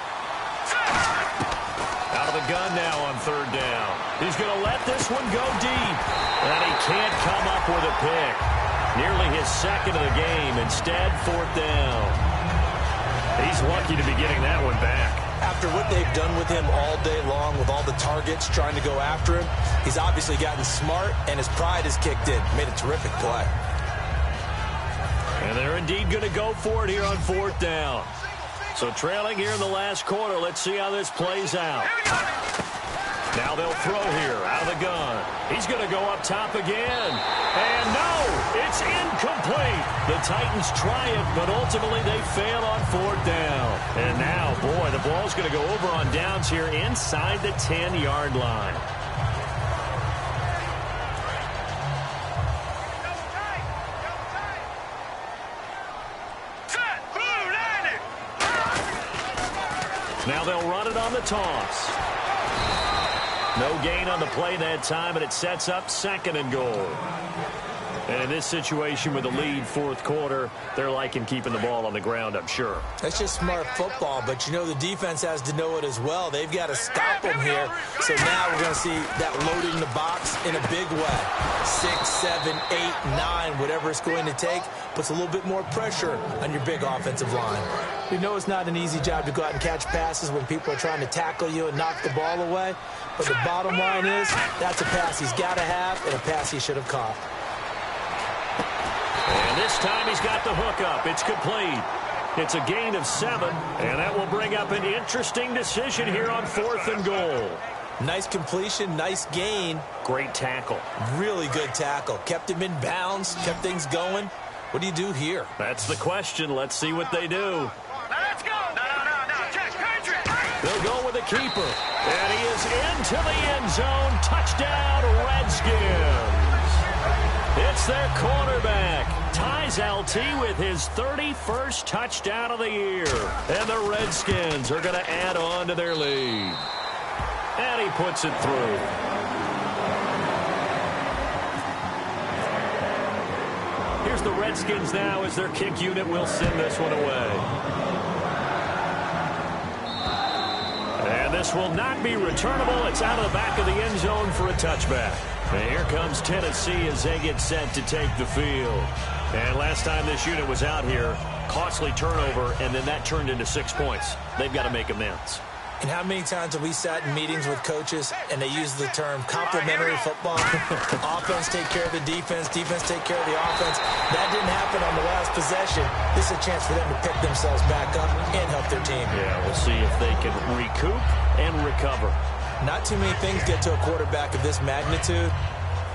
Out of the gun now on 3rd down. He's going to let this one go deep. And he can't come up with a pick. Nearly his 2nd of the game. Instead, 4th down. He's lucky to be getting that one back. After what they've done with him all day long, with all the targets trying to go after him, he's obviously gotten smart, and his pride has kicked in. Made a terrific play. And they're indeed going to go for it here on 4th down. So trailing here in the last quarter, let's see how this plays out. Now they'll throw here out of the gun. He's going to go up top again. And no, it's incomplete. The Titans try it, but ultimately they fail on 4th down. And now, boy, the ball's going to go over on downs here inside the 10-yard line. Now they'll run it on the toss. No gain on the play that time, and it sets up 2nd and goal. And in this situation with the lead 4th quarter, they're liking keeping the ball on the ground, I'm sure. That's just smart football, but you know the defense has to know it as well. They've got to stop them here. So now we're going to see that loading the box in a big way. 6, 7, 8, 9, whatever it's going to take, puts a little bit more pressure on your big offensive line. We know it's not an easy job to go out and catch passes when people are trying to tackle you and knock the ball away. But the bottom line is, that's a pass he's got to have and a pass he should have caught. And this time he's got the hook up. It's complete. It's a gain of 7, and that will bring up an interesting decision here on 4th and goal. Nice completion, nice gain. Great tackle. Really good tackle. Kept him in bounds, kept things going. What do you do here? That's the question. Let's see what they do. Let's go. No. Check country. They'll go with the keeper. And he is into the end zone. Touchdown, Redskins. It's their quarterback. Ties LT with his 31st touchdown of the year. And the Redskins are going to add on to their lead. And he puts it through. Here's the Redskins now as their kick unit will send this one away. And this will not be returnable. It's out of the back of the end zone for a touchback. And here comes Tennessee as they get set to take the field. And last time this unit was out here, costly turnover, and then that turned into 6 points. They've got to make amends. And how many times have we sat in meetings with coaches and they use the term complementary football? Offense take care of the defense, defense take care of the offense. That didn't happen on the last possession. This is a chance for them to pick themselves back up and help their team. Yeah, we'll see if they can recoup and recover. Not too many things get to a quarterback of this magnitude,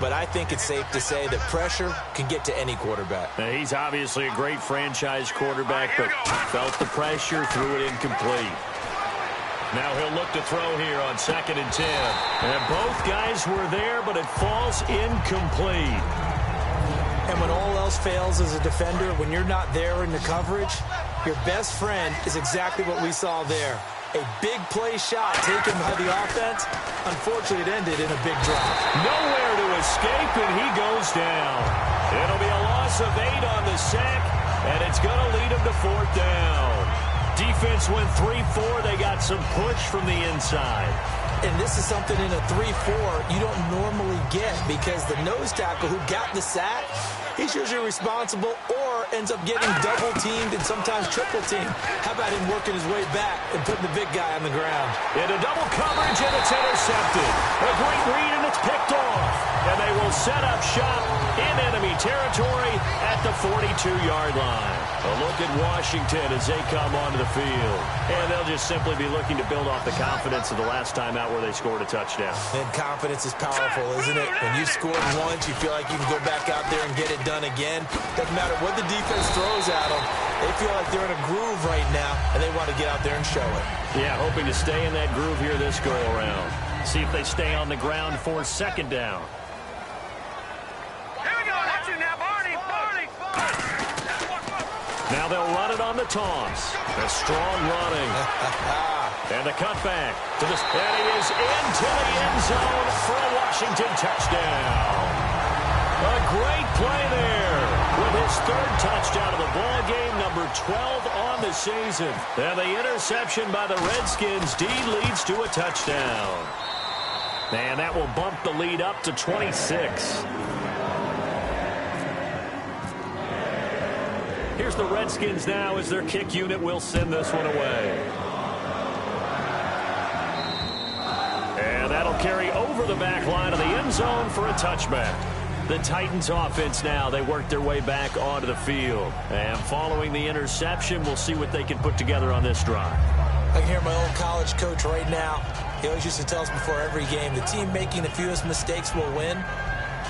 but I think it's safe to say that pressure can get to any quarterback. Now, he's obviously a great franchise quarterback, but felt the pressure, threw it incomplete. Now he'll look to throw here on 2nd and 10. And both guys were there, but it falls incomplete. And when all else fails as a defender, when you're not there in the coverage, your best friend is exactly what we saw there. A big play shot taken by the offense. Unfortunately, it ended in a big drop. Nowhere to escape, and he goes down. It'll be a loss of 8 on the sack, and it's going to lead him to 4th down. Defense went 3-4. They got some push from the inside. And this is something in a 3-4 you don't normally get because the nose tackle who got the sack, he's usually responsible or ends up getting double-teamed and sometimes triple-teamed. How about him working his way back and putting the big guy on the ground? Into double coverage, and it's intercepted. A great read, and it's picked off. And they will set up shop in enemy territory at the 42-yard line. A look at Washington as they come onto the field. And they'll just simply be looking to build off the confidence of the last time out where they scored a touchdown. And confidence is powerful, isn't it? When you've scored once, you feel like you can go back out there and get it done again. Doesn't matter what the defense throws at them. They feel like they're in a groove right now, and they want to get out there and show it. Yeah, hoping to stay in that groove here this go-around. See if they stay on the ground for 2nd down. Here we go. Watch it now, Barney. Now they'll run it on the toss. A strong running. And the cutback. And he is into the end zone for a Washington touchdown. A great play there with his 3rd touchdown of the ball game, number 12 on the season. And the interception by the Redskins. D leads to a touchdown. And that will bump the lead up to 26. Here's the Redskins now as their kick unit will send this one away. And that'll carry over the back line of the end zone for a touchback. The Titans offense now, they work their way back onto the field. And following the interception, we'll see what they can put together on this drive. I can hear my old college coach right now. He always used to tell us before every game, the team making the fewest mistakes will win.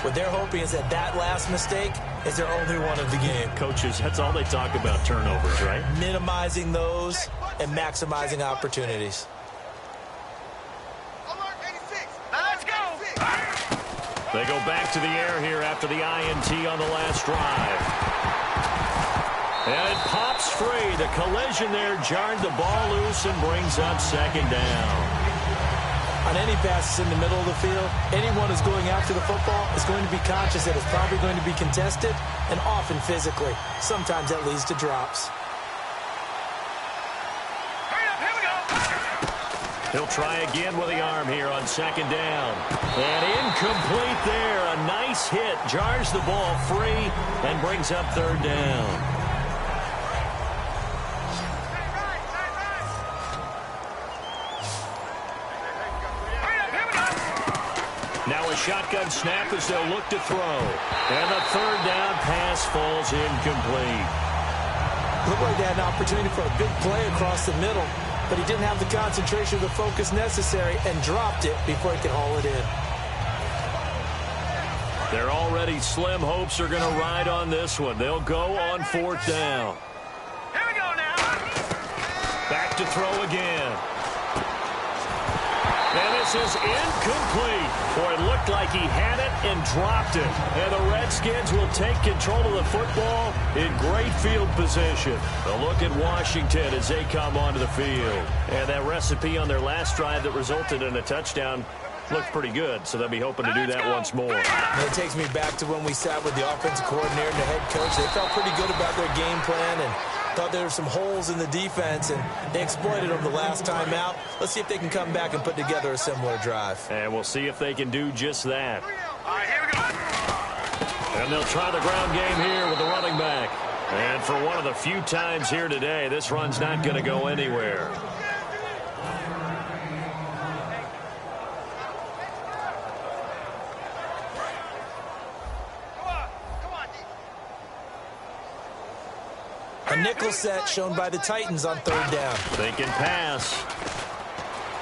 What they're hoping is that last mistake is their only one of the game. Coaches, that's all they talk about, turnovers, right? Minimizing those and maximizing opportunities. Let's go. They go back to the air here after the INT on the last drive. And it pops free. The collision there jarred the ball loose and brings up 2nd down. On any passes in the middle of the field, anyone who's going after the football is going to be conscious that it's probably going to be contested and often physically. Sometimes that leads to drops. Hurry up, here we go. He'll try again with the arm here on 2nd down. And incomplete there. A nice hit. Jars the ball free and brings up 3rd down. Now a shotgun snap as they'll look to throw. And the 3rd down pass falls incomplete. Looked like they had an opportunity for a big play across the middle, but he didn't have the concentration or the focus necessary and dropped it before he could haul it in. Their already slim hopes are going to ride on this one. They'll go on 4th down. Here we go now. Back to throw again. And this is incomplete. Boy, it looked like he had it and dropped it. And the Redskins will take control of the football in great field position. A look at Washington as they come onto the field. And that recipe on their last drive that resulted in a touchdown looked pretty good, so they'll be hoping to do that once more. And it takes me back to when we sat with the offensive coordinator and the head coach. They felt pretty good about their game plan and thought there were some holes in the defense, and they exploited them the last time out. Let's see if they can come back and put together a similar drive. And we'll see if they can do just that. All right, here we go. And they'll try the ground game here with the running back. And for one of the few times here today, this run's not going to go anywhere. A nickel set shown by the Titans on 3rd down. They can pass.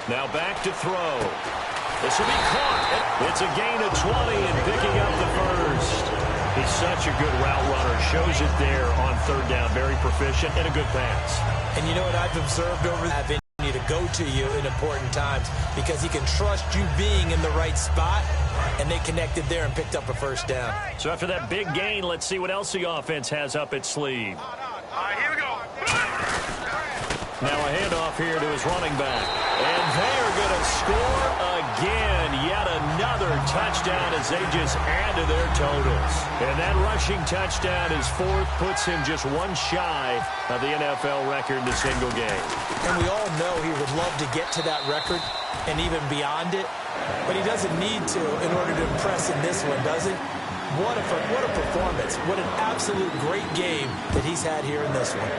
Now back to throw. This will be caught. It's a gain of 20 and picking up the first. He's such a good route runner. Shows it there on third down. Very proficient and a good pass. And you know what I've observed over that venue to go to you in important times, because he can trust you being in the right spot, and they connected there and picked up a first down. So after that big gain, let's see what else the offense has up its sleeve. All right, here we go. Now a handoff here to his running back. And they are going to score again. Yet another touchdown as they just add to their totals. And that rushing touchdown, his fourth, puts him just one shy of the NFL record in a single game. And we all know he would love to get to that record and even beyond it. But he doesn't need to in order to impress in this one, does he? What a performance. What an absolute great game that he's had here in this one.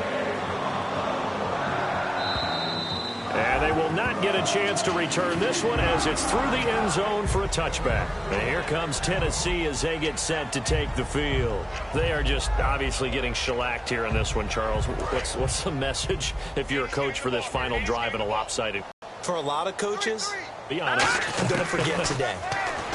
And they will not get a chance to return this one as it's through the end zone for a touchback. And here comes Tennessee as they get set to take the field. They are just obviously getting shellacked here in this one, Charles. What's the message if you're a coach for this final drive in a lopsided? For a lot of coaches, be honest, I'm going to forget today.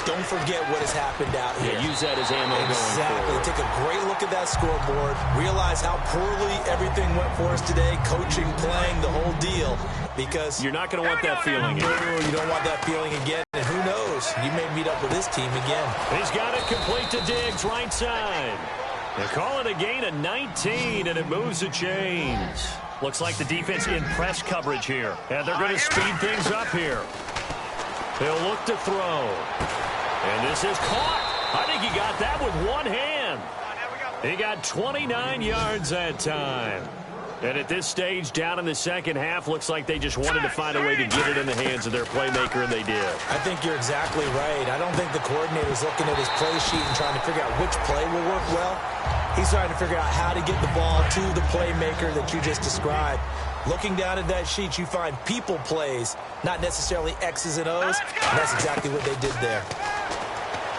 Don't forget what has happened out here. Yeah, use that as ammo going forward. Take a great look at that scoreboard. Realize how poorly everything went for us today. Coaching, playing, the whole deal. Because you're not going to want that feeling again. You don't want that feeling again. And who knows? You may meet up with this team again. He's got it complete to Diggs, right side. They call it a gain of 19, and it moves the chains. Looks like the defense in press coverage here. And they're going to speed things up here. He'll look to throw. And this is caught. I think he got that with one hand. He got 29 yards that time. And at this stage, down in the second half, looks like they just wanted to find a way to get it in the hands of their playmaker, and they did. I think you're exactly right. I don't think the coordinator's looking at his play sheet and trying to figure out which play will work well. He's trying to figure out how to get the ball to the playmaker that you just described. Looking down at that sheet, you find people plays, not necessarily X's and O's. And that's exactly what they did there.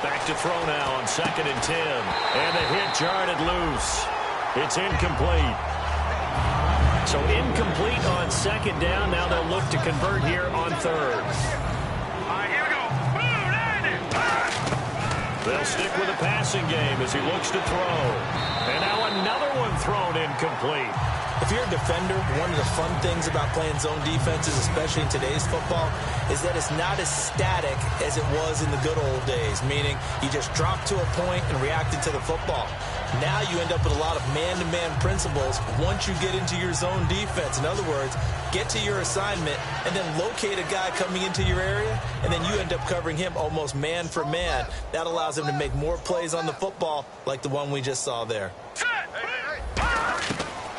Back to throw now on 2nd and 10. And the hit jarred it loose. It's incomplete. So incomplete on 2nd down. Now they'll look to convert here on 3rd. All right, here we go. They'll stick with the passing game as he looks to throw. And now another one thrown incomplete. If you're a defender, one of the fun things about playing zone defenses, especially in today's football, is that it's not as static as it was in the good old days, meaning you just drop to a point and react to the football. Now you end up with a lot of man-to-man principles once you get into your zone defense. In other words, get to your assignment and then locate a guy coming into your area, and then you end up covering him almost man for man. That allows him to make more plays on the football like the one we just saw there.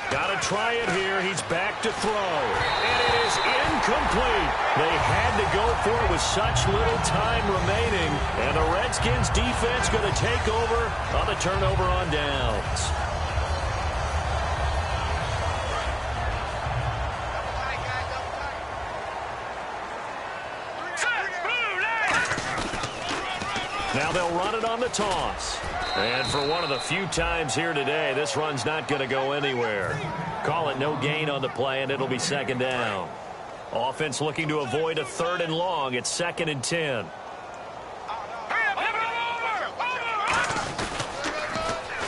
Got to try it here. He's back to throw. And it is incomplete. They had to go for it with such little time remaining. And the Redskins defense going to take over on the turnover on downs. Now they'll run it on the toss. And for one of the few times here today, this run's not going to go anywhere. Call it no gain on the play, and it'll be 2nd down. Offense looking to avoid a 3rd and long. It's 2nd and 10.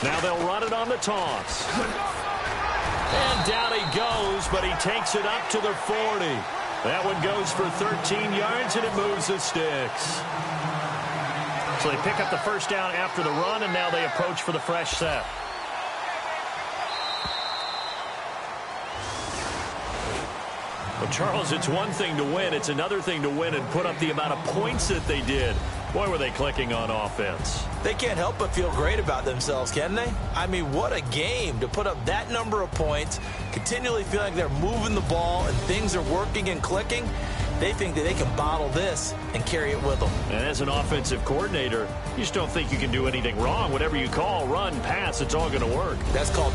Now they'll run it on the toss. And down he goes, but he takes it up to the 40. That one goes for 13 yards, and it moves the sticks. So they pick up the first down after the run, and now they approach for the fresh set. Well, Charles, it's one thing to win. It's another thing to win and put up the amount of points that they did. Boy, were they clicking on offense. They can't help but feel great about themselves, can they? I mean, what a game to put up that number of points, continually feel like they're moving the ball and things are working and clicking. They think that they can bottle this and carry it with them. And as an offensive coordinator, you just don't think you can do anything wrong. Whatever you call, run, pass, it's all going to work. That's called